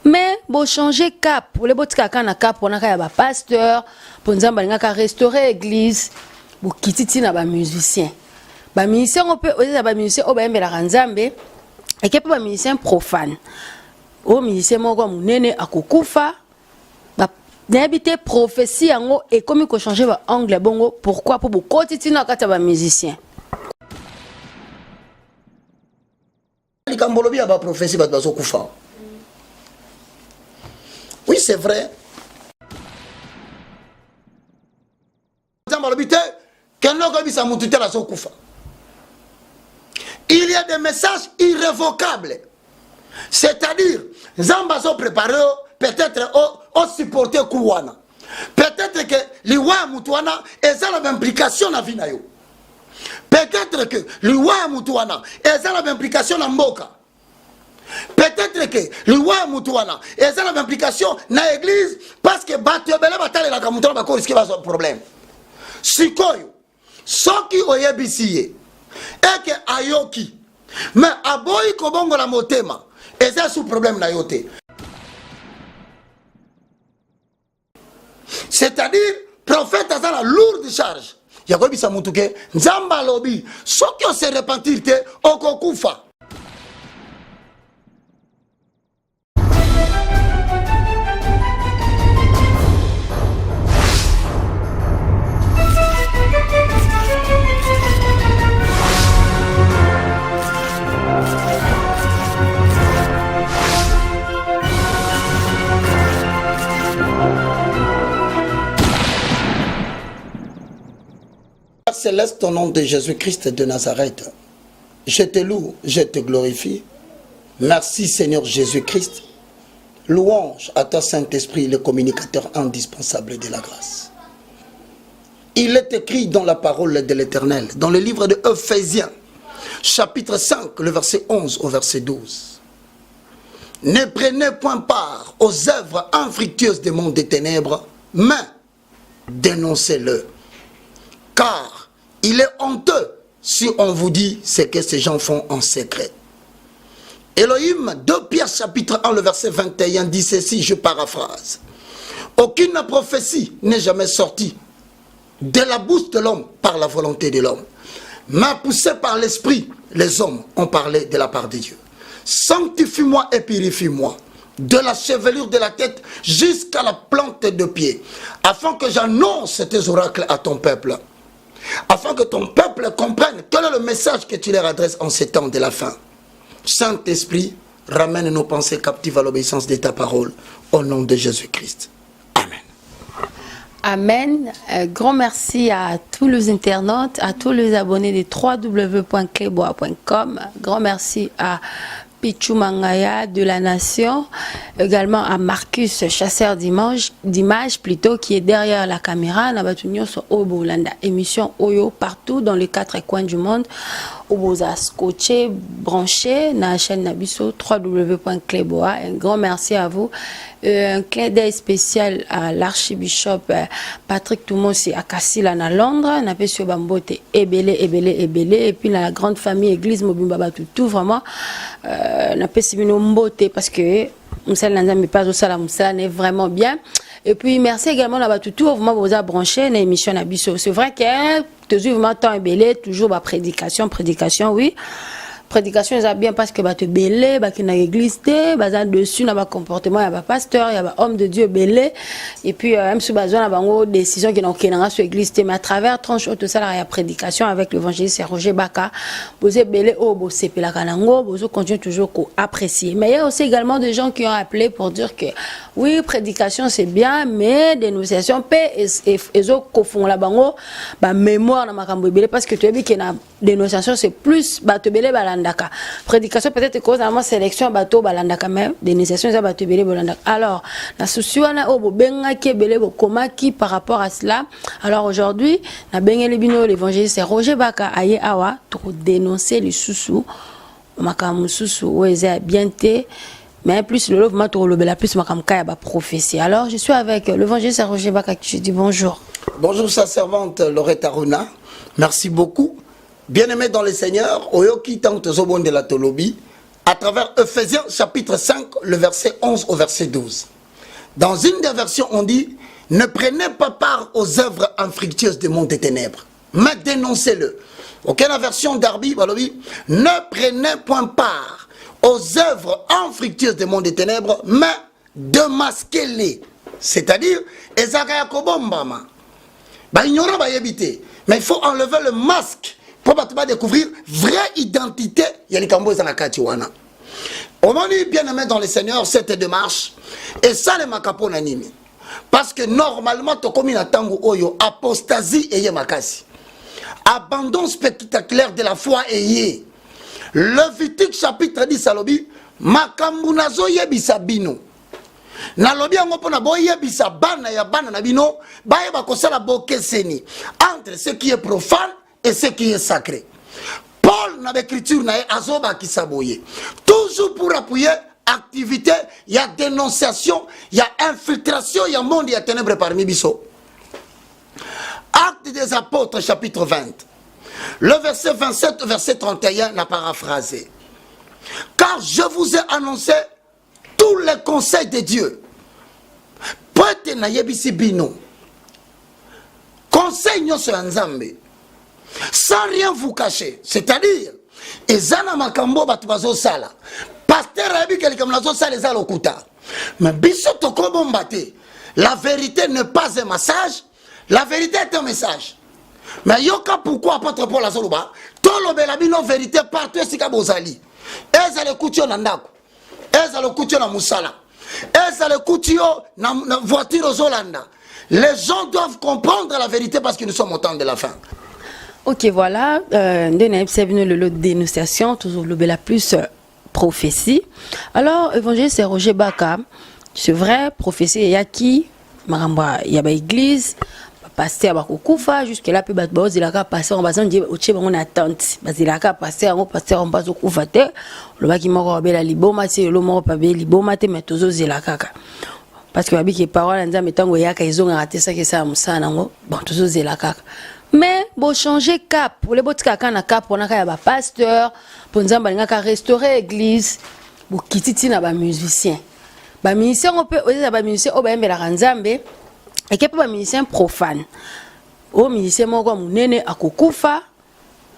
mais bon changer cap pour les botika kana cap on a ba pasteur pour nzamba ngaka restaurer église bo kititi na ba musicien on peut ba musicien o ba mbela nzambe et que ba musicien profane o musicien moko munene akokufa ba n'habité prophétie yango et comme ko changer ba angle bongo pourquoi pour bo kititi na kata ba musicien likambolobi ya ba prophétie ba bazokufa. Oui, c'est vrai. Il y a des messages irrévocables. C'est-à-dire, Zamba sont préparés peut-être au supporter Kouwana. Peut-être que l'Iwa Moutouana est la même implication dans Vinayo. Peut-être que l'Iwa Moutouana est la même implication dans Mboka. Peut-être que le roi Moutouana et ça a implication dans l'église parce que Batebele Batale la Kamoutouana Bako risque pas son problème. Sikoyo, Soki Oyebisiye, et que Ayoki, mais Aboyi Kobongo la Motema, et ça sous problème na yote. C'est-à-dire, prophète a la lourde charge. Yakobi Samoutuke, Nzamba Lobi, Soki on se repentir te, Okokufa. Céleste au nom de Jésus-Christ de Nazareth, je te loue, je te glorifie. Merci Seigneur Jésus-Christ. Louange à toi Saint-Esprit, le communicateur indispensable de la grâce. Il est écrit dans la parole de l'Éternel, dans le livre de Ephésiens, chapitre 5, le verset 11 au verset 12. Ne prenez point part aux œuvres infructueuses des mondes des ténèbres, mais dénoncez-le. Car il est honteux si on vous dit ce que ces gens font en secret. Elohim, 2 Pierre chapitre 1, le verset 21 dit ceci, je paraphrase. Aucune prophétie n'est jamais sortie de la bouche de l'homme par la volonté de l'homme. Mais poussée par l'esprit, les hommes ont parlé de la part de Dieu. Sanctifie-moi et purifie-moi, de la chevelure de la tête jusqu'à la plante de pied, afin que j'annonce tes oracles à ton peuple. Afin que ton peuple comprenne quel est le message que tu leur adresses en ces temps de la fin. Saint-Esprit, ramène nos pensées captives à l'obéissance de ta parole, au nom de Jésus-Christ. Amen. Amen. Grand merci à tous les internautes, à tous les abonnés de www.clebois.com. Grand merci à Pichou Mangaya de la Nation, également à Marcus, chasseur d'images plutôt, qui est derrière la caméra. Nabatunyo sur Obolanda, émission Oyo partout dans les 4 coins du monde. Oboza scotché, branché, na chaîne Nabiso, www.clebois. Un grand merci à vous. Un clin d'œil spécial à l'archibishop Patrick Toumosi à Kassila à Londres, n'a pas sur Bambote Ebele, et puis la grande famille Église Mobimba tout vraiment n'a pas si Mbote parce que Moussala Nanzambi pas au salam, Moussala n'est vraiment bien. Et puis merci également là tout vraiment vous a branché une émission Nabiso. C'est vrai que toujours vraiment temps Ebele, toujours ma prédication oui. Prédication ils a bien parce que te belé qui na église te dessus na comportement il y a pasteur il y a homme de Dieu belé et puis même sous besoin na bango décision qui na sur église mais à travers tranche tout ça la prédication avec l'évangéliste Roger Baka vous êtes belé au bo sepela kanango vous continuez toujours à apprécier mais il y a aussi également des gens qui ont appelé pour dire que oui prédication c'est bien mais dénonciation paix et autres font la bango mémoire na makambo belé parce que tu as vu que na dénonciation c'est plus te belé balandaka prédication peut-être cause normalement sélection bateau balandaka même dénonciation ça bateau belé balandaka alors la souciana obo benga ki belé bokomaki par rapport à cela alors aujourd'hui na bengeli bino l'évangéliste Roger Baka aye awa to dénoncer les sous makambo sous oeza bienté mais plus le love mato le bela plus makamka ya ba prophétie alors je suis avec l'évangéliste Roger Baka qui je dis bonjour. Bonjour sa servante Loretta Rona, merci beaucoup. Bien-aimé dans le Seigneur, Oyoki tante Zobon de la Tolobi, à travers Ephésiens chapitre 5, le verset 11 au verset 12. Dans une des versions, on dit, ne prenez pas part aux œuvres infructueuses du monde des ténèbres, mais dénoncez-le. Ok, la version d'Arby, ne prenez point part aux œuvres infructueuses du monde des ténèbres, mais démasquez-les. C'est-à-dire, mais il faut enlever le masque pour découvrir vraie identité. On m'a dit bien aimé dans le Seigneur cette démarche et ça les makapo nanimi. Parce que normalement to komi na tango oyo apostasie eye makasi. Abandon spectaculaire de la foi eye. Levitique chapitre 10 salobi makambu nazo yebisa bino. Na lobi yango pona boyebisa bana ya bana na bino bayeba kosala bokeseni entre ce qui est profane et ce qui est sacré. Paul dans l'écriture na azoba kisaboye. Toujours pour appuyer activité, il y a dénonciation, il y a infiltration, il y a monde, il y a ténèbres parmi biso. Actes des apôtres chapitre 20. Le verset 27 verset 31 n'a paraphrasé. Car je vous ai annoncé tous les conseils de Dieu. Poete na yebisi bino. Conseil nyoso ya Nzambe. Sans rien vous cacher. C'est-à-dire, ezana makambo batu bazo sala. Pasteur a dit que les sala les alokuta. Mais biso toko bombate. La vérité n'est pas un message. La vérité est un message. Mais yoka pourquoi apôtre Paul la soluba? Tolo belabino vérité partout sika bozali. Eza le kutio na ndako. Eza le kutio na musala. Eza le kutio na voiture aux Hollanda. Les gens doivent comprendre la vérité parce que nous sommes au temps de la fin. Ok, voilà. Le lot de dénonciation, toujours le la plus prophétie. Alors, évangile, c'est Roger Baka. C'est vrai, prophétie, il y a qui? Il y a l'église, pasteur Bakokufa, jusque-là, puis Bazilaka, pasteur, on va dire, on attente. Bazilaka, pasteur, on passe au Koufate. Le baki moko la liboma, c'est le mot pas bien liboma, mais toujours Zilaka. Parce que les paroles, en disant, ils ont raté ça, que ça, bon, toujours Zilaka. Mais bon changer cap pour les bottes na cap on a ka pasteur pour nzamba nga ka restaurer église pour kititi na ba musicien on peut ba musicien o ba mbela nzambe et que pas musicien profane o musicien moko munene akokufa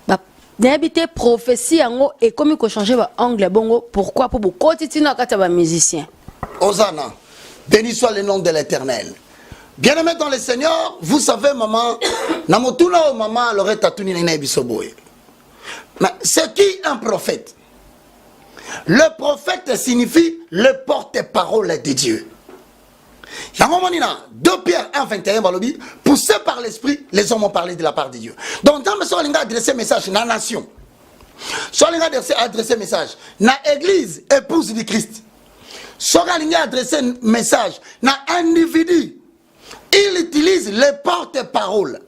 ba n'habiter prophétie yango et comme ko changer ba angle bongo pourquoi pour kotiti na kata ba musicien Hosanna béni soit le nom de l'Éternel. Bien-aimé dans le Seigneur, vous savez, maman, namotuna maman Loretta Tuni na bisoboye. Mais c'est qui un prophète? Le prophète signifie le porte-parole de Dieu. Yamomanina, 2 Pierre 1:21 balobi, poussé par l'esprit, les hommes ont parlé de la part de Dieu. Donc dans le linga adressé message na nation. Soit linga adressé message na église épouse du Christ. Soit linga adressé message na individu. Il utilise les porte-paroles.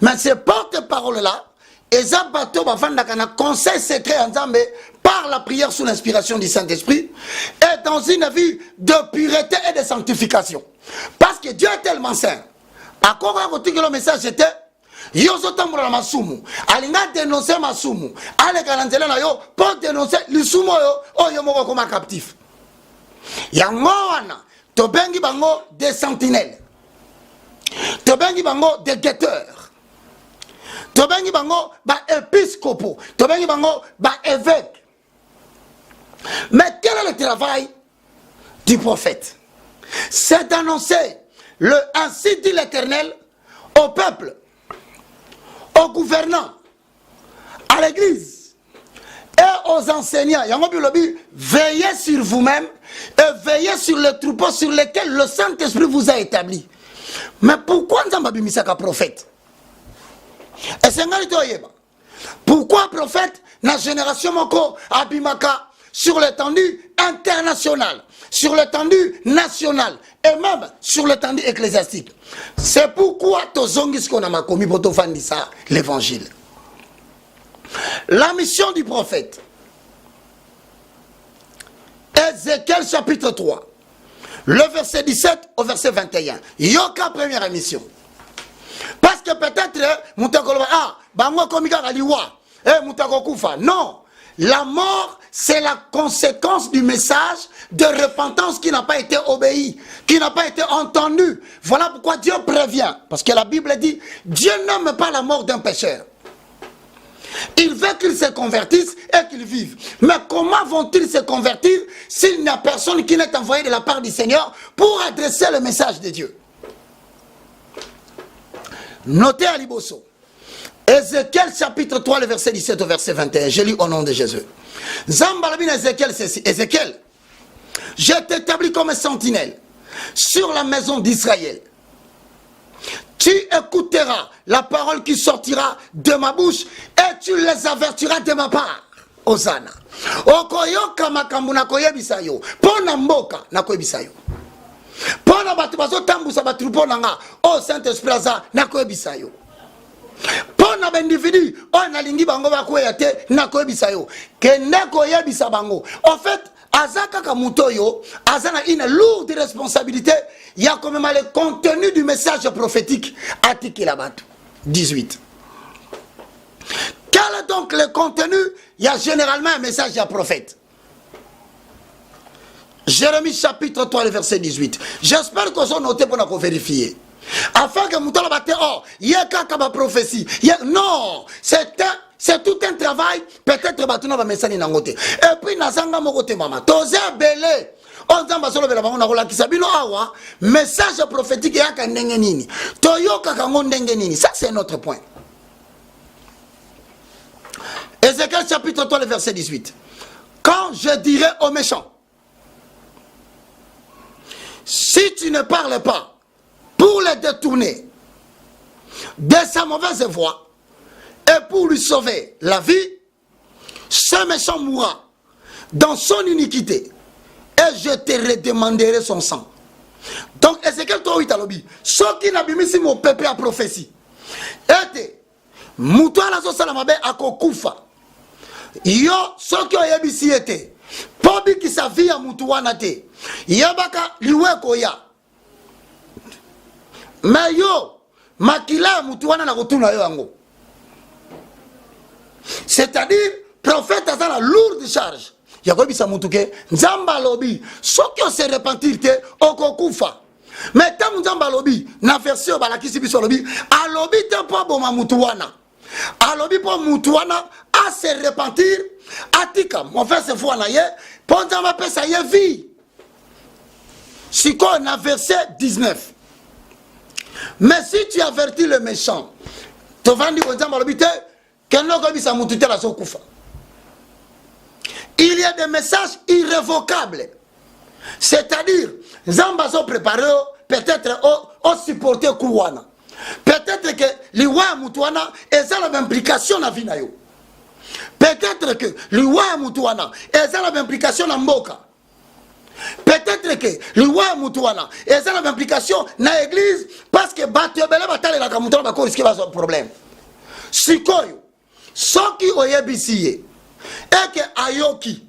Mais ces porte-paroles-là, ils ont un conseil secret en Zambé par la prière sous l'inspiration du Saint-Esprit et dans une vie de pureté et de sanctification. Parce que Dieu est tellement saint. À quoi le message était Yozo tambura masumu. Alinga dénoncer masumu. Ale kalanzela na yo pour dénoncer le sumo yo o yo moko comme captif. Yango wana to bengi bango des sentinelles. Tobengi bango des guetteurs. Tobengi bango ba épiscopaux. Tobengi bango ba évêques. Mais quel est le travail du prophète? C'est d'annoncer le ainsi dit l'Éternel au peuple, aux gouvernants, à l'église et aux enseignants. Veillez sur vous-même et veillez sur les troupeaux sur lesquels le Saint-Esprit vous a établi. Mais pourquoi nous avons mis ça comme prophète? Et c'est pourquoi prophète la génération moko abimaka sur l'étendue internationale, sur l'étendue nationale et même sur l'étendue ecclésiastique? C'est pourquoi tozongis qu'on a commis pour ça l'évangile. La mission du prophète. Ézéchiel chapitre 3. Le verset 17 au verset 21. Yoka première émission. Parce que peut-être, bango komika kaliwa, Kufa. Non. la mort, c'est la conséquence du message de repentance qui n'a pas été obéi, qui n'a pas été entendu. Voilà pourquoi Dieu prévient. Parce que la Bible dit, Dieu n'aime pas la mort d'un pécheur. Il veut qu'ils se convertissent et qu'ils vivent. Mais comment vont-ils se convertir s'il n'y a personne qui n'est envoyé de la part du Seigneur pour adresser le message de Dieu? Notez à Liboso. Ézéchiel chapitre 3, le verset 17 au verset 21. Je lis au nom de Jésus. Zambalabine Ézéchiel, ceci. Ézéchiel, je t'établis comme sentinelle sur la maison d'Israël. Tu écouteras la parole qui sortira de ma bouche et tu les avertiras de ma part. Osana. Okoyoka makambu na koyebisa yo. Pona mboka na koyebisa yo. Pona batu bazo tambusa batrupo nanga. O Saint-Esprit aza na koyebisa yo. Pona b'individu o nalingi bango bakoya te na koyebisa yo. Kende koyebisa bango. En fait, azaka kamutoyo, azana une lourde responsabilité. Il y a quand même le contenu du message prophétique. Article Labatou 18. Quel est donc le contenu? Il y a généralement un message à prophète. Jérémie chapitre 3, le verset 18. J'espère que vous avez noté pour nous vérifier. Afin que nous oh, il y a une prophétie. Non, c'est tout un travail. Peut-être que nous avons message dans côté. Et puis, nous avons côté maman. Tosé belé. On zamba solo bela bango na kola kisabino awa message prophétique ya ka ndenge nini. Toyoka kango ndenge nini. Ça c'est notre point. Ézéchiel chapitre 3 le verset 18. Quand je dirai aux méchants, si tu ne parles pas pour les détourner de sa mauvaise voie et pour lui sauver la vie, ce méchant mourra dans son iniquité et je te redemanderai son sang. Donc Ézéchiel 3:8 alobi, ce qui n'a bimisi mon peuple à prophétie. Et muto ala so sala mabe akokufa. Yo ce qui oyebisi ete pobi ki sa vie ya mutu wana te. Yabaka liweko ya. Mais yo makila mutu wana na kotuna yo ango. C'est-à-dire prophète a la lourde charge. Yakobi sa mutuke nzamba lobi soki o se repentir te okokufa. Mais tant nzamba lobi na version balakisi biso lobi alobi te po boma mutu wana. Alobi po mutu wana a se repentir atika mon frère se fois na ye ponza ma pesa ye vie. Siko na verset 19. Mais si tu avertis le méchant to vandi nzamba lobi te kenno ko bisa mutu te la sokufa. Il y a des messages irrévocables. C'est-à-dire, Zamba sont préparés peut-être au supporter Kouwana. Peut-être que l'Iwa Moutouana est la même implication dans la vie. Peut-être que l'Iwa Moutouana est la même implication dans Mboka. Peut-être que l'Iwa Moutouana est la même implication dans l'église parce que Batiobele Batale la Kamoutouana va risquer un problème. Sikoyo, ce qui est ici. Et que ayoki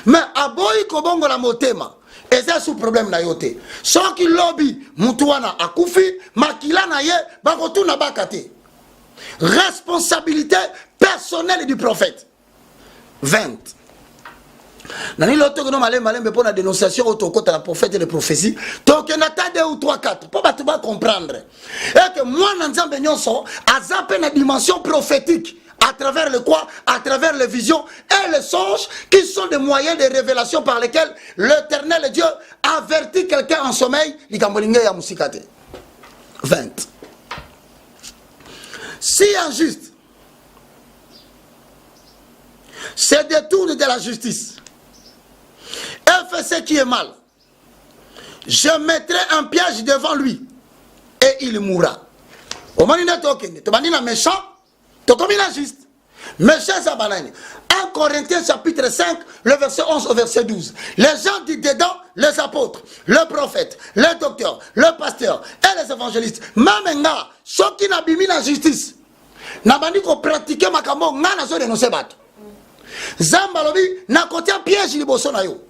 mais aboyi kobongo la motema et c'est sous problème na yote so ki lobby mutuana akufi makila na ye bakotuna bakate responsabilité personnelle du prophète 20 nani loto kono malembe pour la dénonciation autokota la prophète et les prophéties donc on attend 2 ou 3 4 pour ba comprendre et que moi na nzambe nyonso azape na dimension prophétique. À travers le quoi? À travers les visions et les songes qui sont des moyens de révélation par lesquels l'Éternel Dieu avertit quelqu'un en sommeil. 20. Si injuste se détourne de la justice et fait ce qui est mal, je mettrai un piège devant lui et il mourra. Au moment où méchant, tu comme injuste. Méchant ça banane. 1 Corinthiens chapitre 5, le verset 11 au verset 12. Les gens disent dedans, les apôtres, le prophète, le docteur, le pasteur et les évangélistes. Même ceux qui n'ont pas mis la justice, n'a pas dit qu'on pratiquait ma camo, n'a pas dénoncé battre. Zambalobi n'a côté piège li bosso na yo.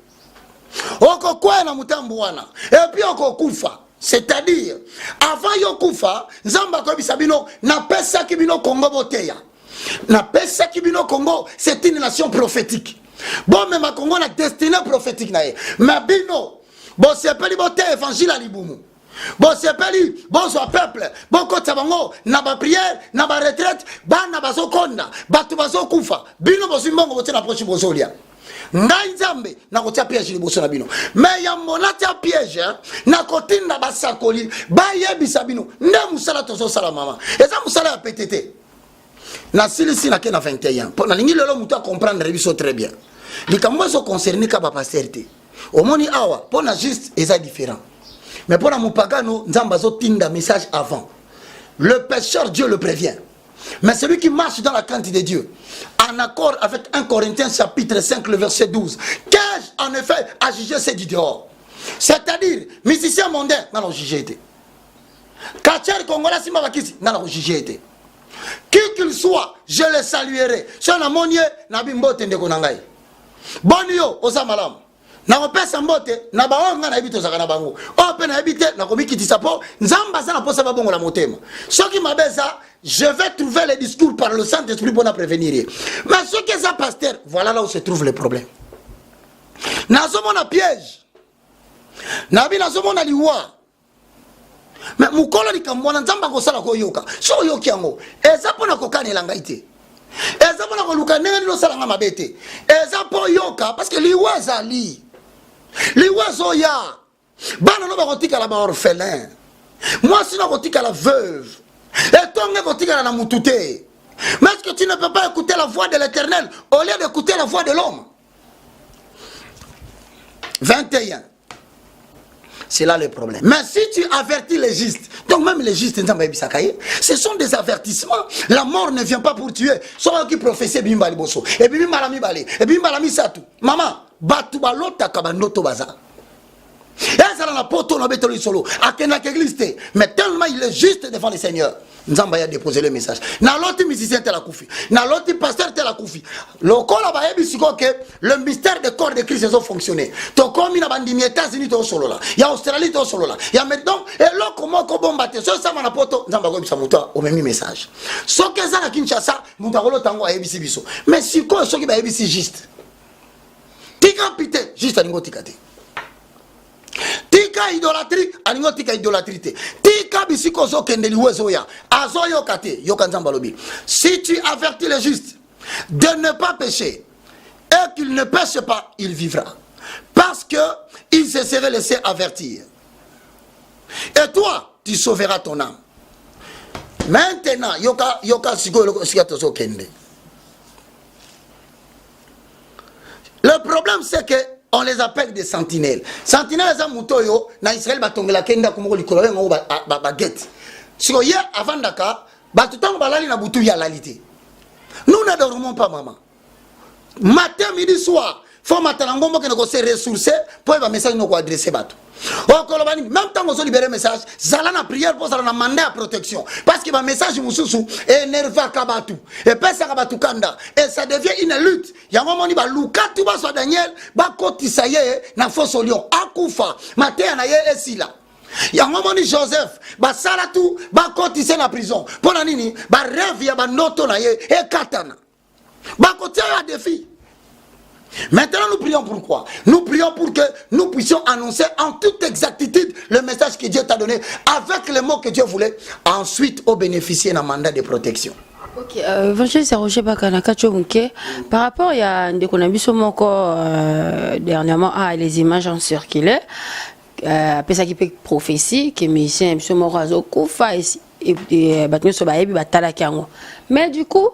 Oko kwa na mutambuana. Et puis oko kufa. C'est-à-dire, avant yo kufa, Zamba ko bisabino na pesa ki bino Kongo boteya. Na pesa kibino Congo, c'est une nation prophétique. Bon, mais ma Congo na destinée prophétique na ye. Mais bino, bon c'est pas liberté évangile à libumu. Bon c'est pas li, bon soit peuple, bon côté bango, na ba prière, na ba retraite, ba na bazo konda, batu bazo kufa. Bino bo simbongo bote na proche bozolia. Ngai nzambe na kotia piège liboso na bino. Mais ya mona tia piège na kotinda basakoli, ba yebisa bino. Nde musala tozo sala mama. Eza musala ya PTT. Na silisi na kena 21. Pour na lingi lelo muto comprendre biso très bien. Likambo so concerné ka ba pastorité. Omoni awa, pour na juste eza différent. Mais pour la moupagano, Nzamba zo tinda message avant. Le pécheur, Dieu le prévient. Mais celui qui marche dans la crainte de Dieu, en accord avec 1 Corinthiens chapitre 5, le verset 12, qu'ai-je en effet à juger c'est du dehors? C'est-à-dire, musicien mondain, n'a pas jugé été. Kachar Congolais, si ma bakisi, n'a pas jugé été. Qui qu'il soit, je le saluerai. Si on a monié, n'a bimbo tende konangai. Bonio, osa malam. Na opesa mbote na baonga na ebito zakana bango ope na ebite na komikitisa po nzamba za na posa babongo la motema soki mabeza je vais trouver les discours par le Saint-Esprit pour na prévenir mais ce que ça pasteur voilà là où se trouve le problème na somo na piège na bi na somo na liwa mais mukolo likamwana nzamba ko sala ko yoka so yoki yango eza pona ko kanela ngaite eza pona ko luka ndenge ndilo sala nga mabete eza po yoka parce que liwa zali les oiseaux ya bana no bakotika la ba orphelin moi sinon kotika la veuve et toi ne kotika la mutute mais est-ce que tu ne peux pas écouter la voix de l'Éternel au lieu d'écouter la voix de l'homme 21 c'est là le problème mais si tu avertis les justes donc même les justes ce sont des avertissements la mort ne vient pas pour tuer soit qui professait bimba liboso et puis bimba la mi balé et bimba la mi satu maman batu balota kabandoto baza ezala na poto na betoli solo akena kegliste mais tellement il est juste devant le Seigneur nzamba ya déposer le message na loti musicien te la kufi na loti pasteur te la kufi lokola ba yebi siko ke le mystère de corps de Christ a fonctionné to komi na bandimi États-Unis to solo la ya Australie to solo la ya maintenant et loko moko bomba te so sama na poto nzamba ko bisa muto o memi message so ke za na Kinshasa muto ko lotango ayebi biso mais siko so ki ba yebi si juste tika pite juste alingo tikate tika idolâtrie alingo tika idolâtrie te tika bisiko zo kendeli wezo ya azo yokate yokanzamba lobi si tu avertis le juste de ne pas pécher et qu'il ne pêche pas il vivra parce que il se serait laissé avertir et toi tu sauveras ton âme maintenant yoka siko sikato zo kende. Le problème c'est que on les appelle des sentinelles. Sentinelles za mutoyo na Israël batongela kenda kumoko likolo ngo ba get. Siko ye avant daka batutango balali na butu ya lalite. Nous ne dormons pas maman. Matin midi soir, faut matin ngombo ke ko se ressourcer pour ba message no ko adresser batu. O kolobani même temps on libérer message, zala na prière pour zala na mandat de protection parce que ba message mususu énerve kabatu et pesa kabatu kanda et ça devient une lutte. Yango moni ba lukatu ba so Daniel ba kotisa ye na fosse au lion akufa matin na ye esila. Yango moni Joseph ba sala tout ba kotisa na prison. Pona nini ba rêve ya ba noto na ye e katana. Ba kotia ya défi. Maintenant nous prions pourquoi? Nous prions pour que nous puissions annoncer en toute exactitude le message que Dieu t'a donné avec les mots que Dieu voulait ensuite au bénéficier d'un mandat de protection. Ok, Évangéliste Roger Bakanaka Tchouke, par rapport à Ndekonabiso Moko dernièrement, les images ont circulé, après ça qui peut prophétie, que musicien Moko Azokufa et Batno Sobaebi Batala Kiango. Mais du coup,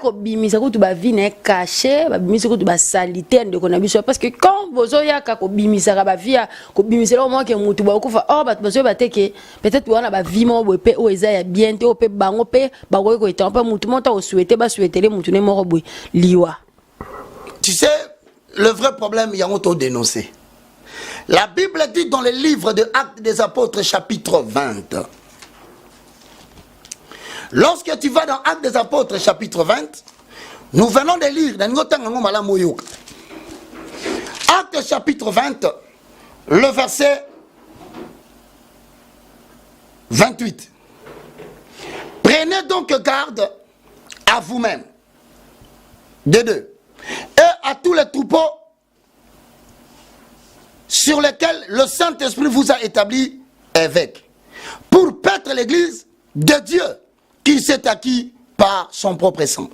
ko bimisa ko tuba vine caché ba bimisa ko tuba salité de konabiso parce que quand bozo ya ka ko bimisa ka ba via ko bimisa lo mo ke mutu ba ko fa ba bozo ba teke peut-être wana ba vi mo pe o eza ya bien te o pe bango pe ba ko eta pa mutu mo ta o souhaiter ba souhaiter mutu ne mo boy liwa. Tu sais le vrai problème y a auto dénoncé. La Bible dit dans le livre de Actes des Apôtres chapitre 20. Lorsque tu vas dans Actes des Apôtres chapitre 20, nous venons de lire Actes chapitre 20, le verset 28. Prenez donc garde à vous-même. De deux. Et à tous les troupeaux sur lesquels le Saint-Esprit vous a établi évêque, pour paître l'église de Dieu qu'il s'est acquis par son propre sang.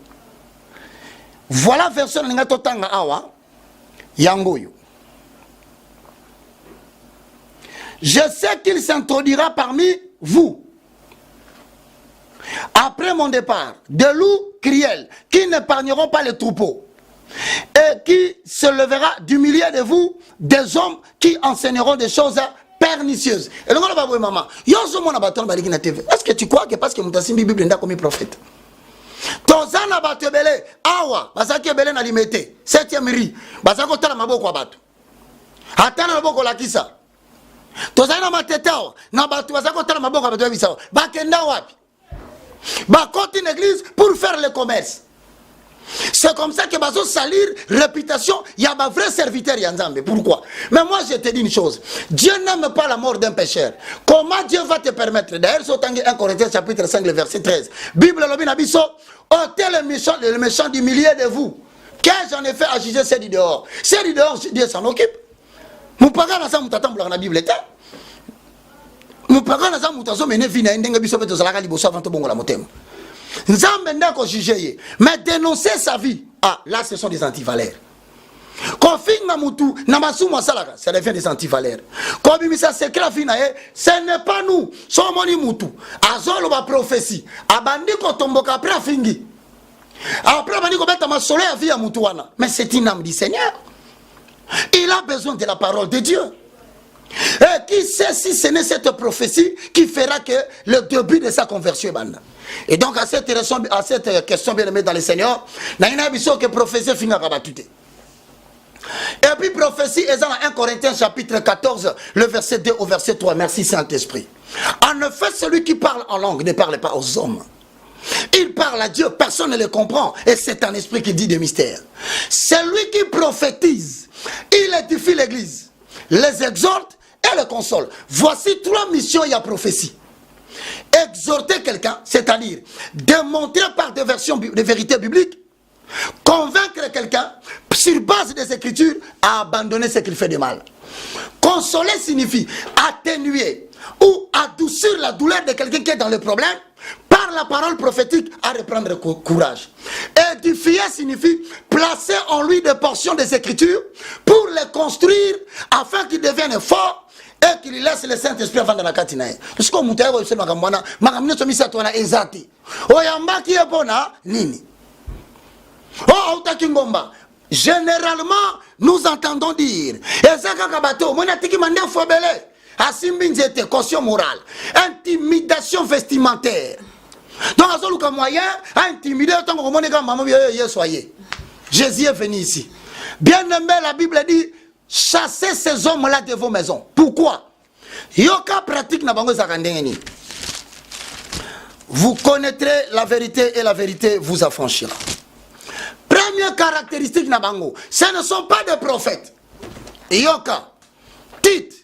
Voilà version Ningatotanga Awa Yangoyo. Je sais qu'il s'introduira parmi vous après mon départ de loups criels qui n'épargneront pas les troupeaux, et qui se levera du milieu de vous des hommes qui enseigneront des choses pernicieuses. Et donc, maman, est-ce que tu crois que parce que Moutasimbi Bible n'est pas comme prophète? Tozana batebele awa basaki ebele na limete 7e ri basako tala maboko abatu atana maboko lakisa tozana matete awa na batu basako tala maboko abatu bisa bakenda wapi bakoti une église pour faire le commerce. C'est comme ça que bazo salir réputation y a ma vrai serviteur Yanzambe. Pourquoi? Mais moi je te dis une chose, Dieu n'aime pas la mort d'un pécheur. Comment Dieu va te permettre? D'ailleurs sur 1 Corinthiens chapitre 5 le verset 13, Bible lobi na biso ôtez le méchant du milieu de vous, car j'en ai fait à juger ceux du dehors. Ceux du dehors, Dieu s'en occupe. Mon parent na sa mutatambola na Bible ta mon parent na sa mutazo mene vina ndenge biso beto zalaka liboso avant to bongo la motema. Nzambe ndako juger, mais dénoncer sa vie, ah là ce sont des antivaleurs. Kofinga mutu na masumu salaka, ça devient des antivaleurs. Kobimisa secret fina e, ce n'est pas nous, somoni mutu. Azolo ba prophétie, abandi ko tomboka après fingi. Après abandi ko beta masolo ya vie ya mutu wana, mais c'est une âme du Seigneur. Il a besoin de la parole de Dieu. Et qui sait si ce n'est cette prophétie qui fera que le début de sa conversion est bande. Et donc à cette question bien aimée dans le Seigneur, il y a une que prophétie finit à rabattre. Et puis prophétie est dans 1 Corinthiens chapitre 14, le verset 2 au verset 3. Merci Saint-Esprit. En effet, celui qui parle en langue ne parle pas aux hommes. Il parle à Dieu, personne ne le comprend. Et c'est un esprit qui dit des mystères. Celui qui prophétise, il édifie l'église, les exhorte et le console. Voici 3 missions il y a prophétie. Exhorter quelqu'un, c'est-à-dire démontrer par des versions de vérité biblique, convaincre quelqu'un sur base des Écritures à abandonner ce qu'il fait de mal. Consoler signifie atténuer ou adoucir la douleur de quelqu'un qui est dans le problème par la parole prophétique à reprendre courage. Édifier signifie placer en lui des portions des Écritures pour les construire afin qu'il devienne fort et qu'il laisse le Saint-Esprit avant de la katinae. Parce que mutaye ko sema kamwana makamne so misa twana ezati. Oyamba ki ebona nini? Oh utaki ngomba. Généralement, nous entendons dire ezaka kabato mona tiki mande fobele. Asimbi nzete caution morale, intimidation vestimentaire. Donc à ce moyen à intimider tant que mon égard maman soyez. Jésus est venu ici. Bien aimé, la Bible dit chassez ces hommes-là de vos maisons. Pourquoi? Yoka pratique na bango zakandengeni. Vous connaîtrez la vérité et la vérité vous affranchira. Première caractéristique na bango, ce ne sont pas des prophètes. Yoka, Tite,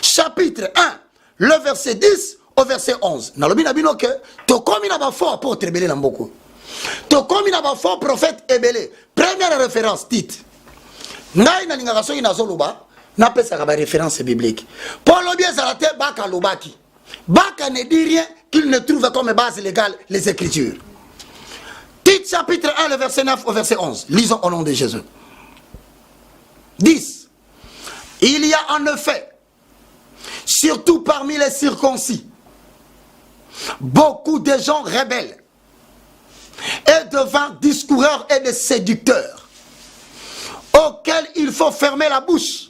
chapitre 1, le verset 10 au verset 11. Nalobi na bino ke to komi na ba fort apôtre ebele na mboko. To komi na ba fort prophète ebele. Première référence Tite. Ngai na lingaka soki na zoluba na pesa ba référence biblique. Paul bien zalate baka lobaki. Baka ne dit rien qu'il ne trouve comme base légale les Écritures. Tite chapitre 1 le verset 9 au verset 11. Lisons au nom de Jésus. 10. Il y a en effet, surtout parmi les circoncis, beaucoup de gens rebelles et devant discoureurs et de séducteurs auxquels il faut fermer la bouche.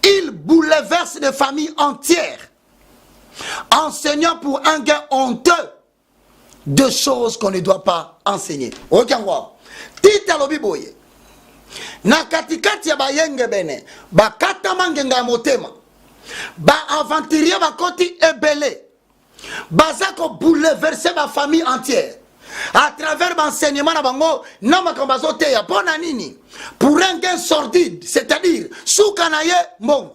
Ils bouleversent des familles entières, enseignant pour un gain honteux de choses qu'on ne doit pas enseigner. Okiangwa, tita lobi boye. Na katikati ya bayenge bene, ba katama ngenga motema, ba aventurier ba koti ebele, bazako bouleverser ma famille entière. À travers l'enseignement na bango, na makambazo te ya pona nini? Pour un gain sordide, c'est-à-dire soukanaye mon.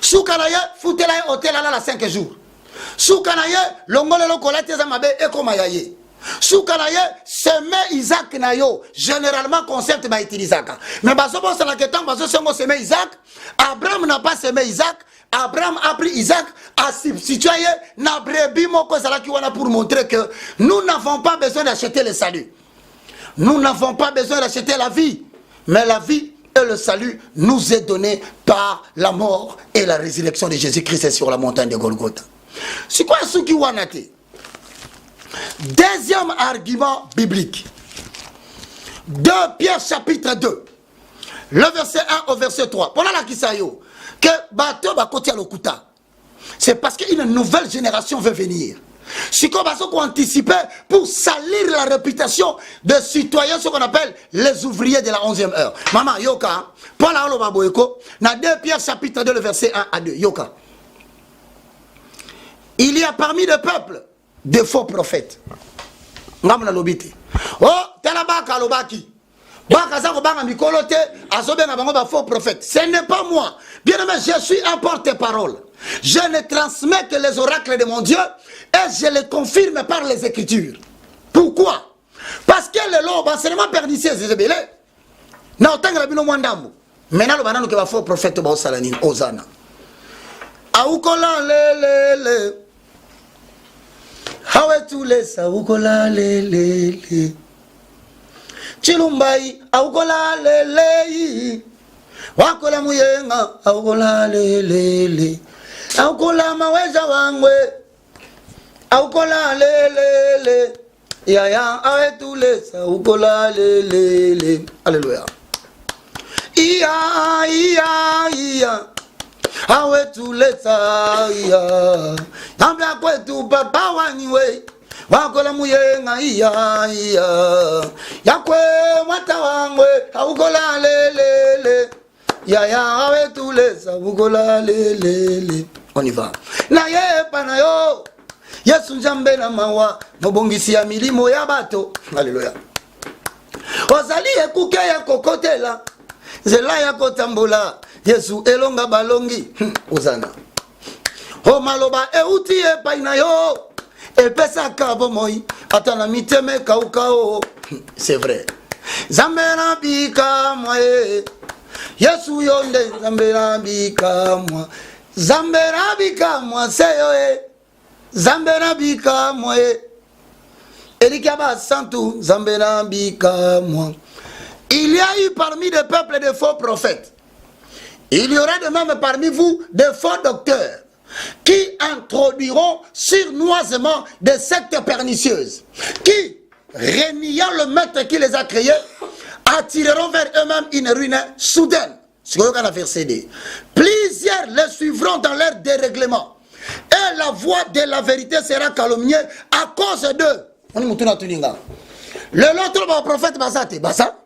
Soukanaye foutelaye hôtel ala la 5 jours. Soukanaye longole lokolate za mabe eko mayaye. Soukalaye, semer Isaac na yo, généralement concept ma utilisaka. Mais baso bon c'est la question baso semer Isaac, Abraham n'a pas semé Isaac, Abraham a pris Isaac à substituer na brebis moko zalaki wana pour montrer que nous n'avons pas besoin d'acheter le salut. Nous n'avons pas besoin d'acheter la vie, mais la vie et le salut nous est donné par la mort et la résurrection de Jésus-Christ sur la montagne de Golgotha. C'est quoi ce qui wanate? Deuxième argument biblique. 2 Pierre chapitre 2. Le verset 1 au verset 3. Pendant la kisayo, que bateau va côté à l'okuta. C'est parce qu'une nouvelle génération veut venir. C'est comme ça qu'on anticipait pour salir la réputation des citoyens, ce qu'on appelle les ouvriers de la 11e heure. Maman, Yoka, Paul a Olobaboeko, dans 2 Pierre chapitre 2, le verset 1 à 2. Yoka. Il y a parmi le peuple des faux prophètes. Ngamna lobite. Oh, telabaka lobaki. Baka za ko banga mikolote, azobenga bango ba faux prophètes. Ce n'est pas moi. Bien aimé, je suis un porte-parole. Je ne transmets que les oracles de mon Dieu et je les confirme par les Écritures. Pourquoi? Parce que le lot, enseignement pernicieux, c'est belé. Na otanga bino mwandambo. Maintenant le banano ke ba faux prophète ba osalani ozana. Aukola le. Hawe tule sa aukola le. Chilumbai aukola le. Wakola muyenga aukola le. Aukola maweza wangwe aukola le. Ya hawe tule sa aukola le. Alléluia. Iya. Awe tuleta iya ambia kwetu papa waniwe wakola muyenga iya yakwe mwata wangwe aukola le ya awe tulesa ukola le. On y va na ye panayo Yesu njambe na mawa mobongisi ya milimo ya bato. Alléluia. Ozali ekuke ya kokotela zela ya kotambola Yesu elonga balongi ozana. O maloba euti e paina yo e pesa kabo moi atana miteme kaukao. C'est vrai. Zambera bika moi Yesu yonde zambera bika moi. Zambera bika moi seyo e. Zambera bika moi. Elikaba santu zambera bika moi. Il y a eu parmi les peuples de faux prophètes. Il y aura de même parmi vous des faux docteurs qui introduiront sournoisement des sectes pernicieuses, qui, reniant le maître qui les a créés, attireront vers eux-mêmes une ruine soudaine. C'est ce qu'on a verset 2. Plusieurs les suivront dans leur dérèglement, et la voix de la vérité sera calomniée à cause d'eux. On est le l'autre prophète Basate, Basa.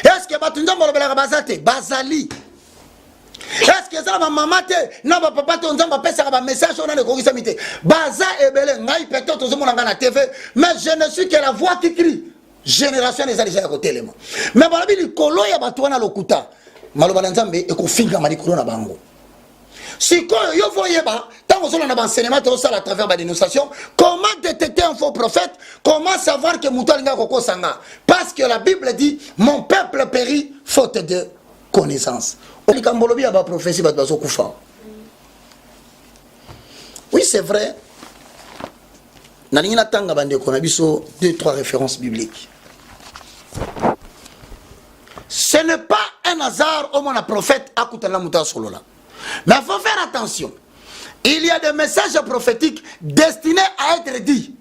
Est-ce que Batunza Molobela Bazate, Bazali? Est-ce que ça va mamate? Non, papa, ton zamba pèse un message, on a le corrisamité. Baza et Belé, Naï, peut-être aux hommes à la TV, mais je ne suis que la voix qui crie. Génération des allégeants à côté. Mais voilà, il colo ya batouana lokuta. Malobanzambe et qu'on finga maricolo na bango. Si yo voyez pas, tant qu'on a un enseignement à travers la dénonciation, comment détecter un faux prophète, comment savoir que Moutalinga Koko Sanga? Parce que la Bible dit, mon peuple périt faute de connaissance. Oui, c'est vrai. On a 2-3 références bibliques. Ce n'est pas un hasard au moins un prophète à Koutana Mouta Solola. Mais il faut faire attention. Il y a des messages prophétiques destinés à être dits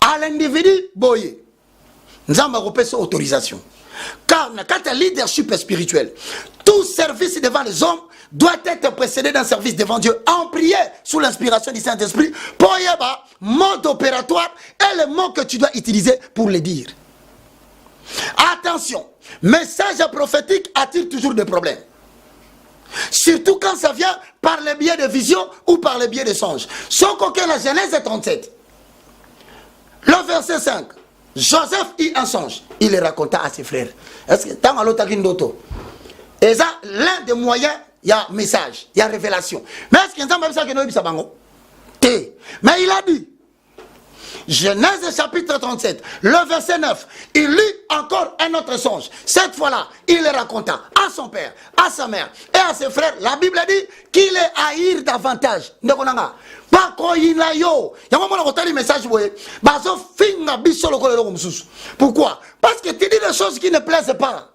à l'individu boyé. Nous avons repéré cette autorisation. Car quand un leadership spirituel, tout service devant les hommes doit être précédé d'un service devant Dieu en prière sous l'inspiration du Saint-Esprit pour y avoir mode opératoire et les mots que tu dois utiliser pour les dire. Attention, message prophétique attire toujours des problèmes. Surtout quand ça vient par le biais de visions ou par le biais de songes. Sauf qu'aucun la Genèse 37. Le verset 5. Joseph eut un songe. Il le raconta à ses frères. Est-ce que tant à l'autre et ça, l'un des moyens, il y a message, il y a révélation. Mais est-ce qu'il y a un message qui nous dit ça? Mais il a dit, Genèse chapitre 37, le verset 9. Il lut encore un autre songe. Cette fois-là, il le raconta à son père, à sa mère et à ses frères. La Bible dit qu'il les haïr davantage. Pas koyina yo. Yango mona kotali message boye. Bazo finga biso lokolo lo mususu. Pourquoi? Parce que tu dis des choses qui ne plaisent pas.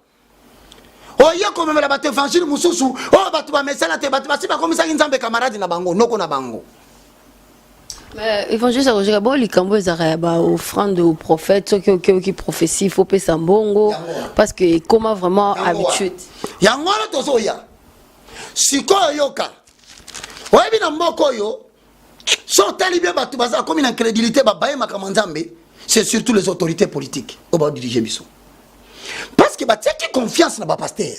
Oya comme la bate évangile mususu. Oh batu ba mesala te batu basi ba komisa nzambe camarade na bango, noko na bango. Mais évangile ça rejoint bon likambo ezara ba offrande au prophète ceux qui prophétie faut pesa mbongo parce que comment vraiment habitude. Yango la tozo ya. Siko yoka. Oyebi na mboko yo. So talibé batu baza comme une crédibilité ba baye makamanzambe, c'est surtout les autorités politiques au bas diriger biso. Parce que bah qui confiance na ba pasteur.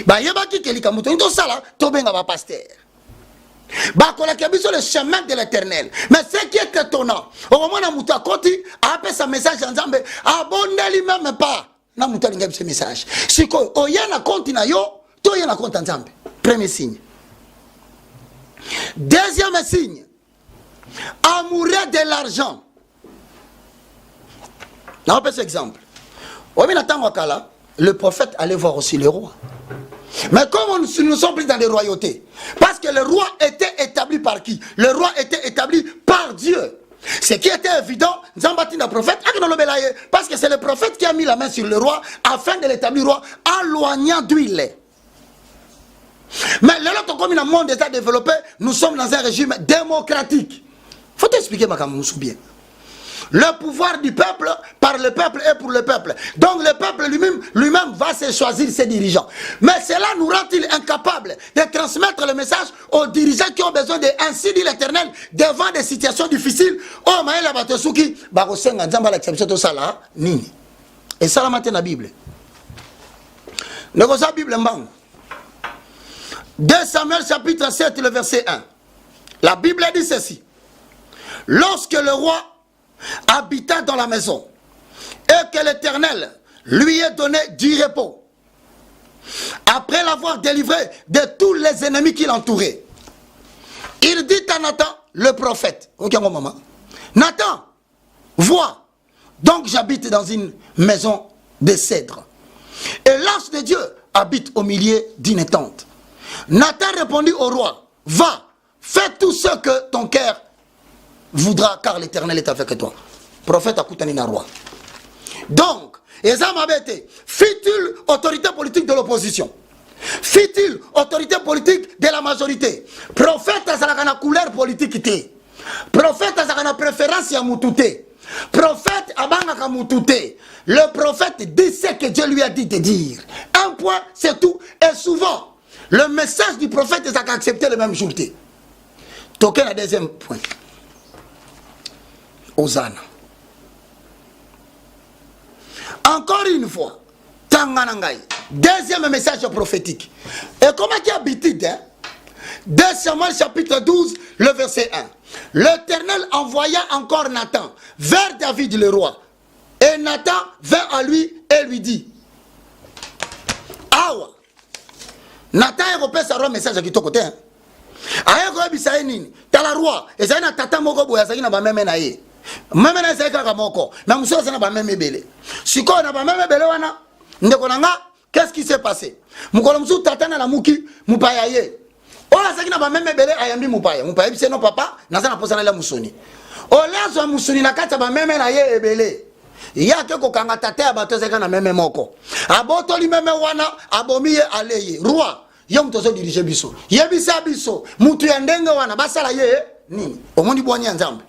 Ba yeba ki kelika muto ndo sala to benga ba pasteur. Bah qu'on a sur le chemin de l'Éternel. Mais ce qui est étonnant, au moment où Mouta Koti a appelé sa message en Zambé, abonnez-lui même pas. Na Mouta Lingab ce message. Si quoi, au yana compte na yo, to yana compte en Zambé. Premier signe. Deuxième signe, amoureux de l'argent. On appelle cet exemple. Au milieu de le prophète allait voir aussi le roi. Mais comme nous sommes plus dans les royautés, parce que le roi était établi par qui? Le roi était établi par Dieu. Ce qui était évident, Zambatina prophète, parce que c'est le prophète qui a mis la main sur le roi afin de l'établir roi, éloignant d'huile. Mais l'autre, comme le monde est développé, nous sommes dans un régime démocratique. Il faut t'expliquer, ma bien. Le pouvoir du peuple, par le peuple et pour le peuple. Donc le peuple lui-même va se choisir ses dirigeants. Mais cela nous rend-il incapables de transmettre le message aux dirigeants qui ont besoin de ainsi dit l'Éternel devant des situations difficiles. Oh, maïla batosouki, barosenga nzamba l'exception de ça là, nini. Et ça la matin la Bible. La Bible mbang. 2 Samuel chapitre 7, le verset 1. La Bible dit ceci. Lorsque le roi habita dans la maison et que l'Éternel lui ait donné du repos, après l'avoir délivré de tous les ennemis qui l'entouraient, il dit à Nathan, le prophète, Nathan, vois, donc j'habite dans une maison de cèdre et l'ange de Dieu habite au milieu d'une tente. Nathan répondit au roi, va, fais tout ce que ton cœur voudra, car l'Éternel est avec toi. Prophète Akoutanina roi. Donc, Ezamabete, fit-il autorité politique de l'opposition? Fit-il autorité politique de la majorité? Prophète Azakana couleur politique té. Prophète Azakana préférence à Moutouté. Prophète Abanga Moutouté. Le prophète dit ce que Dieu lui a dit de dire. Un point, c'est tout. Et souvent, le message du prophète est accepté le même jour. Toqué le deuxième point. Hosanna. Encore une fois, Tanganangai, deuxième message prophétique. Et comment qui habitude, 2 Samuel chapitre 12, le verset 1. L'Éternel envoya encore Nathan vers David le roi. Et Nathan vint à lui et lui dit, Awa, Nathan a repéré sa message à qui côté. Aïe, quoi, bisaïni, t'as la roi, et ça y a tata moko boya, ça y a même naïe. Même na zeka kamoko na musoza na ba même belé siko na ba même belé wana ndeko nanga qu'est-ce qui s'est passé mukolo musu tatana na muki mupaya ye ola saki na ba même belé ayambi mupaya bise no papa na sana posana la musoni ola zo musoni na kata ba même na ye ebele ya ke ko kanga tata ba to zeka na même moko aboto li même wana abomiye aleye roi yom to so diriger biso yebisa biso mutu ya ndenge wana basala ye nini omoni bwanya nzambe.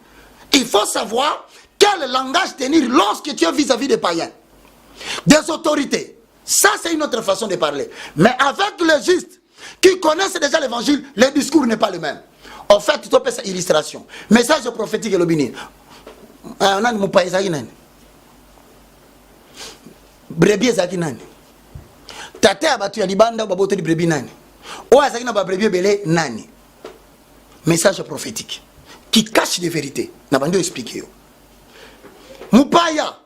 Il faut savoir quel langage tenir lorsque tu es vis-à-vis des païens, des autorités. Ça, c'est une autre façon de parler. Mais avec les justes qui connaissent déjà l'évangile, le discours n'est pas le même. En fait, tu peux faire illustration. Message prophétique et le bini. On a mon pays zaginani. Brebis zaginani. Tate abatu ya libanda babote di brebi nani. Oa zagina ba brebi belé nani. Message prophétique qui cache des vérités. N'a pas expliqué. Moupaya,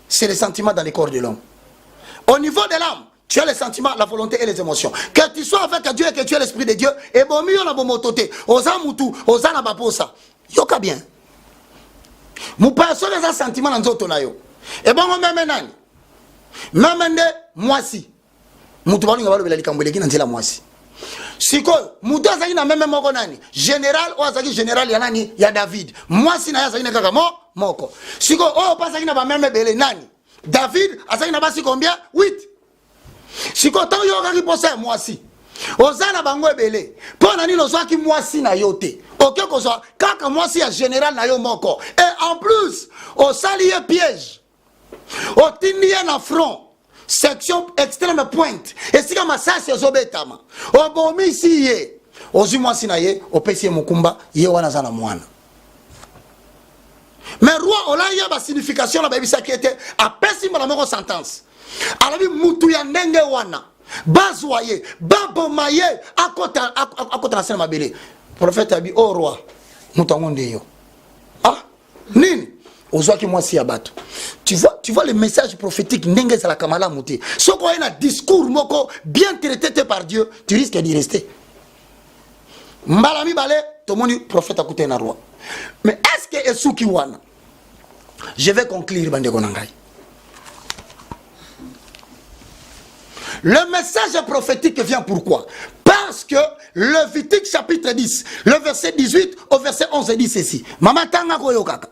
c'est les sentiments dans les corps de l'homme. Au niveau de l'âme, tu as les sentiments, la volonté et les émotions. Que tu sois avec Dieu et que tu aies l'esprit de Dieu, et bon mieux na bomotote, osa mutu, osa na baposa. Yoka bien. Moupa so les sentiments dans nzoto na yo. Et bon même nani. Même nde mwasi. Mutu balinga balo bela likambo leki na nzela mwasi. Siko mutu azaki na même moko nani. Général ou azaki général ya nani ya David. Mwasi na azaki na kaka moko. Siko oh pasaki na ba même belé nani. David azaki na basi combien? 8. Siko tant yo kaki posa mwasi. Ozana bango ebele. Pona nini ozaki mwasi na yote. OK kozo kaka mwasi ya général na yo moko. Et en plus, au salier piège. Au tindie na front. Section extrême pointe. Et si comme ça c'est zobetama. Au bomi si ye. Ozu mwasi na ye, au pesi mukumba, ye wana zana mwana. Mais roi olaya ba signification la ba bisa qui était a pesi la moko sentence. Alabi mutu ya ndenge wana. Bazwaye, babomaye, akota na sena mabele. Prophète abi oh roi, mutangonde yo. Ah, nini? Ozwaki mwasi ya bato. Tu vois le message prophétique ndenge za la kamala muté. Soko ena discours moko bien traité par Dieu, tu risques d'y rester. Mbalami balé, tomoni prophète akute na roi. Mais est-ce que esuki wana? Je vais conclure bande konangai. Le message prophétique vient pourquoi? Parce que Lévitique chapitre 10, le verset 18 au verset 11 dit ceci. Mama tanga koyo kaka.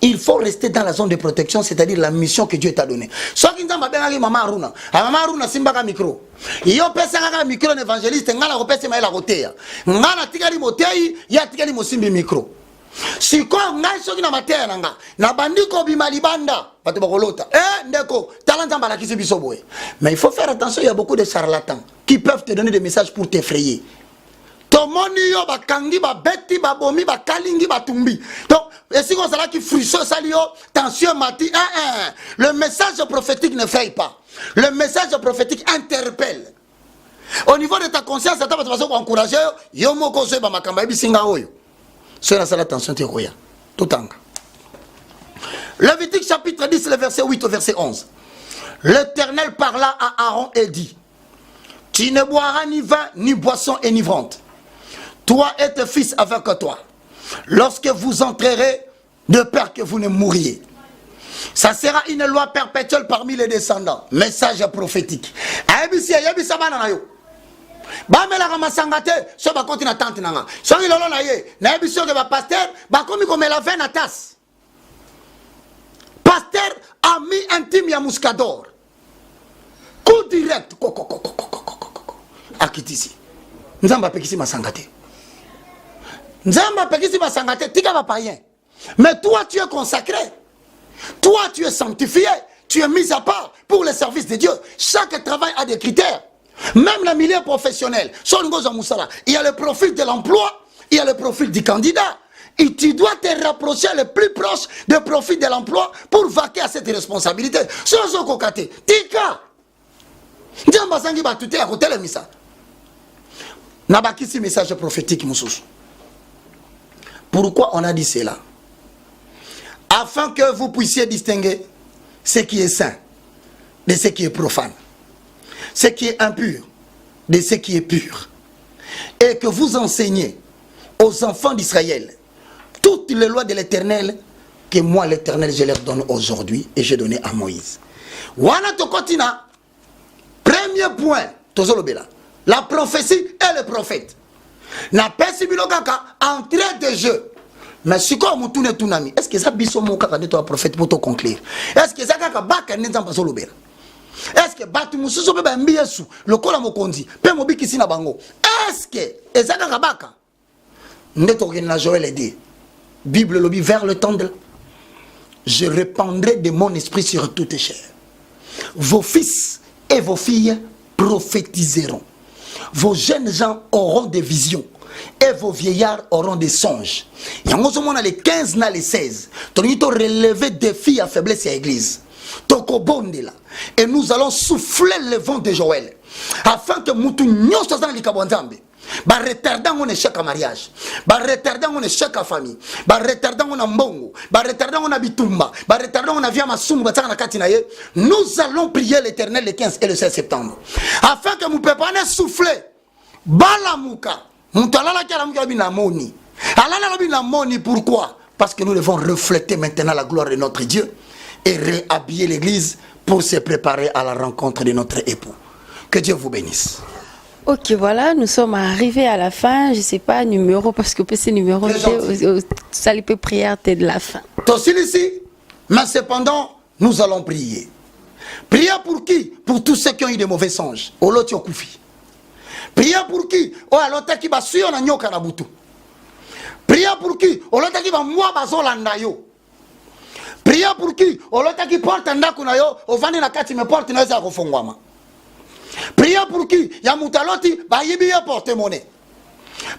Il faut rester dans la zone de protection, c'est-à-dire la mission que Dieu t'a donnée. Soit qui maman Aruna, maman Aruna simbaka micro. Yo pesa kaka micro évangéliste ngala ko pesa maila kotea. Ngala tikali motei, ya tikali mosimbi micro. Si quoi ngai soki na mater nanga, na bandiko bimalibanda, bato bakolota. Ndeko, talent mbala kisi biso boye. Mais il faut faire attention, il y a beaucoup de charlatans qui peuvent te donner des messages pour t'effrayer. Tomoni yo bakangi ba beti ba bomi ba kalingi ba tumbi. Donc et si on sala qui frustré salio tension mati le message prophétique ne faille pas. Le message prophétique interpelle. Au niveau de ta conscience ça va te encourager yo moko so ba makamba bisinga oyo. C'est la attention te roya. Tout en. Lévitique chapitre 10 le verset 8 au verset 11. L'Éternel parla à Aaron et dit: tu ne boiras ni vin ni boisson enivrante. Toi et tes fils avec toi, lorsque vous entrerez, de peur que vous ne mouriez. Ça sera une loi perpétuelle parmi les descendants. Message prophétique. Bamela ramasangate so ba kontina tante nanga. So ilolo na ye, na ebiso ke ba pasteur ba komi ko mela vin na tasse. Pasteur ami intime ya Muscador. Coup direct akitisi. Nzamba pekisi masangate. Nzamba pekisi masangate tika ba païen. Mais toi tu es consacré. Toi tu es sanctifié, tu es mis à part pour le service de Dieu. Chaque travail a des critères. Même le milieu professionnel, il y a le profil de l'emploi, il y a le profil du candidat. Et tu dois te rapprocher le plus proche du profil de l'emploi pour vaquer à cette responsabilité. Tika. Nabakisi message prophétique Moussous. Pourquoi on a dit cela? Afin que vous puissiez distinguer ce qui est saint de ce qui est profane, ce qui est impur de ce qui est pur, et que vous enseignez aux enfants d'Israël toutes les lois de l'Éternel que moi l'Éternel je leur donne aujourd'hui et j'ai donné à Moïse. Wana tokotina. Premier point, tozolobela. La prophétie et le prophète. Na pesi bilokaka entrée de jeu. Mais si quoi mutune tunami, est-ce que ça biso mo kaka de toi prophète pour te conclure? Est-ce que ça kaka baka nzamba zolobela? Est-ce que batu mususu beba mbiesu lokola mokonzi pe mobikisi na bango? Est-ce que ezaka kabaka ndeto na Joël dit Bible lobi vers le temps de je répandrai de mon esprit sur toutes chairs. Vos fils et vos filles prophétiseront. Vos jeunes gens auront des visions et vos vieillards auront des songes. Et en les 15 na les 16, tu dois relever des filles à faiblesse à l'église. Et nous allons souffler le vent de Joël afin que Moutou Nyoso dans les Kabonzambe ba retardant on échec à mariage, ba retardant on échec à famille, ba retardant on a mbongo, ba retardant on a bitumba, ba retardant on a via masumba na katinaye. Nous allons prier l'Éternel le 15 et le 16 septembre afin que nous puissions souffler balamuka Pourquoi? Parce que nous devons refléter maintenant la gloire de notre Dieu et réhabiller l'église pour se préparer à la rencontre de notre époux. Que Dieu vous bénisse. Ok, voilà, nous sommes arrivés à la fin. Je ne sais pas, numéro, parce que c'est numéro ça peut prière de la fin. Ici, mais cependant, nous allons prier. Prier pour qui? Pour tous ceux qui ont eu de mauvais songes. Prier pour qui? Prier pour qui? Prier pour qui? Prier pour qui? Yamutaloti, Bayibiya porte-monnaie.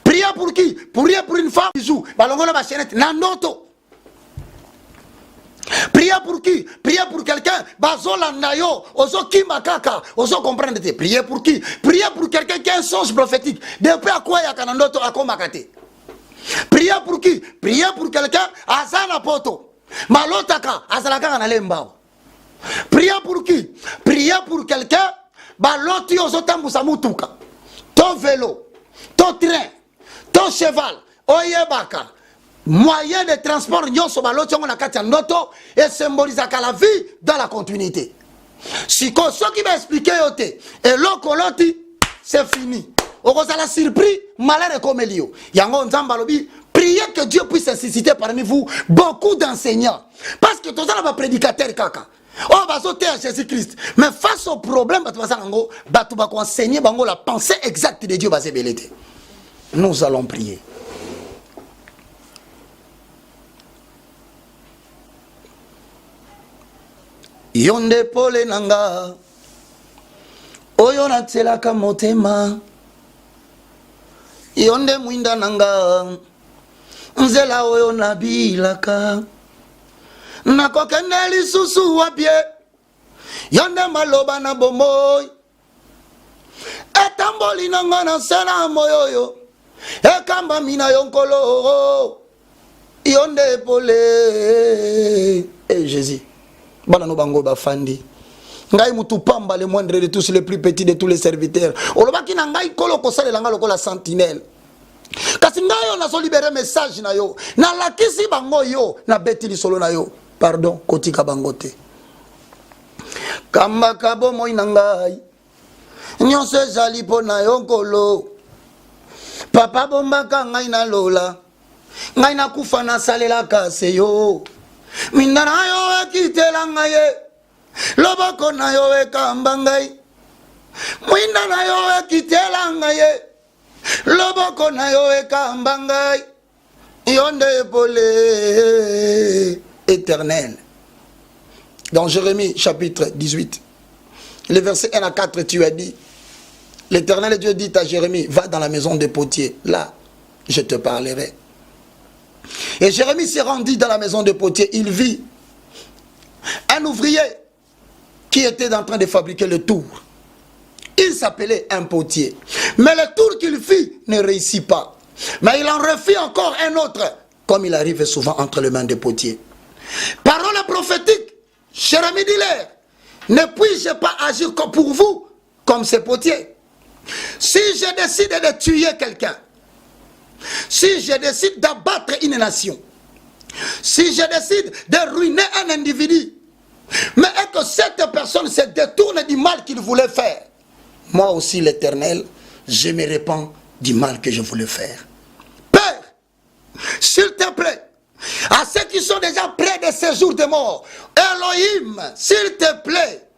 Prier pour qui? Prier pour une femme qui joue. Balongola Bachenette, Nandoto. Prier pour qui? Prier pour quelqu'un. Bazola Nayo, Ozo Kimakaka, Ozo comprendre. Prier pour qui? Prier pour quelqu'un qui a un songe prophétique. Depuis à quoi Yakanandoto Akomakate. Prier pour qui? Prier pour quelqu'un. Azana Poto. Malotaka, Azalaka Analembao. Prier pour qui? Prier pour quelqu'un. Baloti ozotambusa mutuka. Ton vélo, ton train, ton cheval, oyebaka. Moyen de transport nyonso baloti on a katia noto et symbolise la vie dans la continuité. Si ce qui va expliquer yote et l'okoloti c'est fini. Okozala surpris malheur comme Elio. Yango nzamba lobi. Priez que Dieu puisse susciter parmi vous beaucoup d'enseignants. Parce que tous les prédicateurs kaka. On va sauter à Jésus-Christ. Mais face au problème, tu vas enseigner la pensée exacte de Dieu. Nous allons prier. Yonde pole nanga oyo na tselaka motema yonde mwinda nanga nzela oyo nabilaka nakokende lisusu wapye yonde maloba na bomoi etamboli nanga na sena moyoyo ekamba mina yonkolo yonde pole Jésus bana no bango bafandi ngai mutu pamba le moindre de tous, le plus petit de tous les serviteurs olobaki na ngai kolo kosalela nga lokola sentinelle kasi ngai yo nazo libérer message na yo na lakisi bango yo na beti lisolo na yo pardon kotika bangote kamba kabo moi na ngai nyonso ezali mpo na yo nkolo papa bombaka ngai na lola ngai nakufa nasalelaka se yo minda na yo ekitela ngai ye loboko na yo ekamba ngai mwinda na yo ekitela ngai ye loboko na yo ekamba ngai yonde epole éternel. Dans Jérémie chapitre 18, le verset 1 à 4, tu as dit, l'Éternel Dieu dit à Jérémie, va dans la maison des potiers, là je te parlerai. Et Jérémie s'est rendu dans la maison des potiers, il vit un ouvrier qui était en train de fabriquer le tour. Il s'appelait un potier. Mais le tour qu'il fit ne réussit pas. Mais il en refit encore un autre, comme il arrive souvent entre les mains des potiers. Parole prophétique, Jérémie dit-leur, ne puis-je pas agir pour vous comme ces potiers? Si je décide de tuer quelqu'un, si je décide d'abattre une nation, si je décide de ruiner un individu, mais est que cette personne se détourne du mal qu'il voulait faire, moi aussi l'Éternel, je me répands du mal que je voulais faire. Père, s'il te plaît, à ceux qui sont déjà près de ces jours de mort, Elohim, s'il te plaît,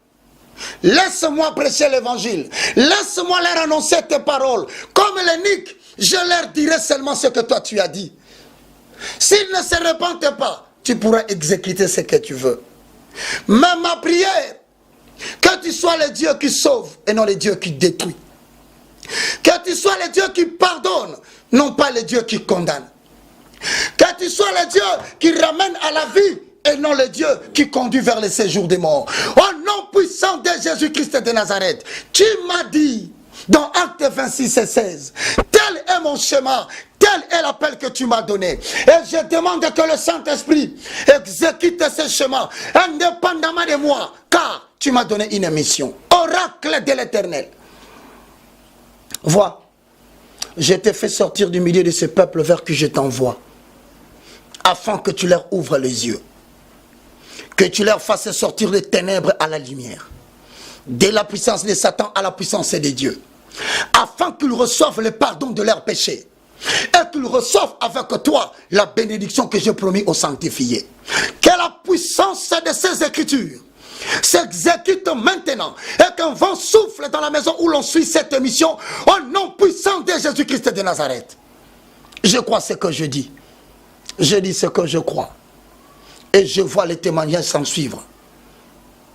laisse-moi prêcher l'évangile, laisse-moi leur annoncer tes paroles, comme l'énique, je leur dirai seulement ce que toi tu as dit. S'ils ne se repentent pas, tu pourras exécuter ce que tu veux. Mais ma prière, que tu sois le Dieu qui sauve et non le Dieu qui détruit. Que tu sois le Dieu qui pardonne, non pas le Dieu qui condamne. Que tu sois le Dieu qui ramène à la vie et non le Dieu qui conduit vers le séjour des morts. Au nom puissant de Jésus-Christ de Nazareth, tu m'as dit dans Actes 26 et 16, tel est mon chemin, tel est l'appel que tu m'as donné. Et je demande que le Saint-Esprit exécute ce chemin indépendamment de moi, car tu m'as donné une mission. Oracle de l'Éternel. Vois, je t'ai fait sortir du milieu de ce peuple vers qui je t'envoie, afin que tu leur ouvres les yeux, que tu leur fasses sortir des ténèbres à la lumière, de la puissance de Satan à la puissance de Dieu, afin qu'ils reçoivent le pardon de leurs péchés, et qu'ils reçoivent avec toi la bénédiction que j'ai promis aux sanctifiés. Que la puissance de ces écritures s'exécute maintenant et qu'un vent souffle dans la maison où l'on suit cette émission au nom puissant de Jésus-Christ de Nazareth. Je crois ce que je dis. Je dis ce que je crois. Et je vois les témoignages s'en suivre.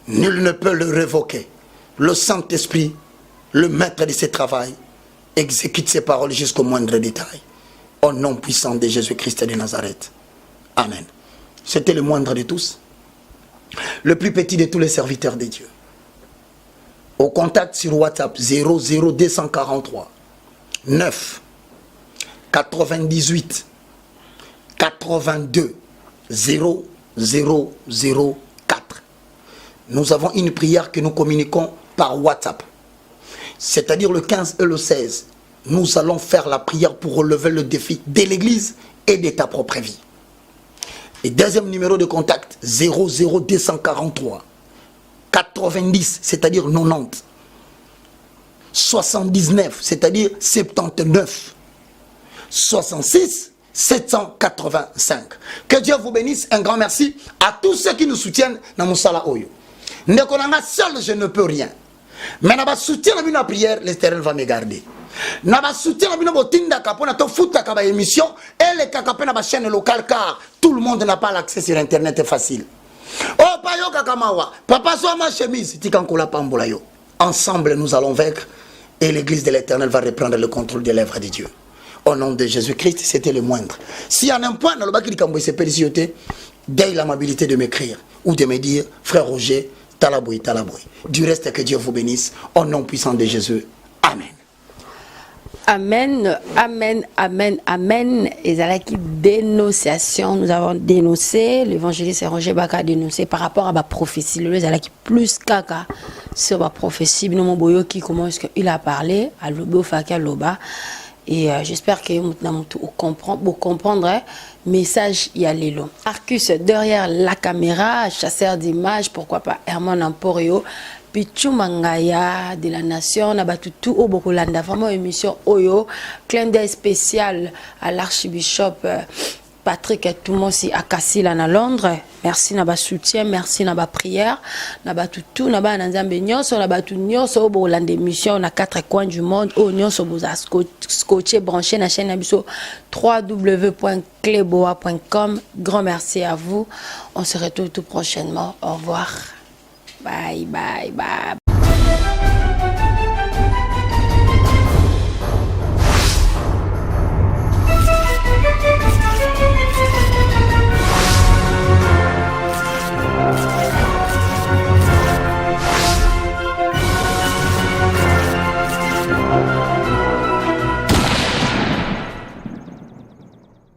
Nul ne peut le révoquer. Le Saint-Esprit, le maître de ce travail, exécute ses paroles jusqu'au moindre détail. Au nom puissant de Jésus-Christ de Nazareth. Amen. C'était le moindre de tous. Le plus petit de tous les serviteurs de Dieu. Au contact sur WhatsApp 00243 9 98 82 0004. Nous avons une prière que nous communiquons par WhatsApp. C'est-à-dire le 15 et le 16. Nous allons faire la prière pour relever le défi de l'Église et de ta propre vie. Et deuxième numéro de contact 00243 90, c'est-à-dire 90 79, c'est-à-dire 79 66 785. Que Dieu vous bénisse. Un grand merci à tous ceux qui nous soutiennent dans Moussala Oyo. Nekonanga seul, je ne peux rien. Mais na ba soutien na bino prière, l'Éternel va me garder. Na ba soutien na bino botinda kapona to futa ka ba émission et les kakapena ba chaîne locale car tout le monde n'a pas l'accès sur internet facile. Oh payo kakamawa, papa so ma chemise tikankola pambola yo. Ensemble nous allons vaincre et l'église de l'Éternel va reprendre le contrôle des lèvres de Dieu. Au nom de Jésus-Christ, c'était le moindre. Si en un point dans le baki dikambo se pélicioté, dès l'amabilité de m'écrire ou de me dire frère Roger Talaboui, Talaboui. Du reste, que Dieu vous bénisse. Au nom puissant de Jésus. Amen. Amen, amen, amen, amen. Et à la dénonciation, nous avons dénoncé, l'évangéliste Roger Baka a dénoncé par rapport à ma prophétie. Le qui plus caca sur ma prophétie. Binomo Boyo qui comment est-ce qu'il a parlé à Lobo Faka Loba. Et j'espère que vous comprendrez message Yalelo. Marcus derrière la caméra, chasseur d'images, pourquoi pas Herman Emporio, Pichu Mangaya de la Nation, Nabatutu Obokolanda, vraiment émission Oyo, clin d'œil spécial à l'archibishop Patrick Toumonsi à Kassila à Londres. Merci naba soutien, merci naba prière, naba tutu naba nanzambe nyonso naba tu nyonso Obolanda émission na 4 coins du monde, au nyonso boza scotché branché na chaîne abiso www.cleboa.com. Grand merci à vous. On se retrouve tout prochainement. Au revoir. Bye bye bye.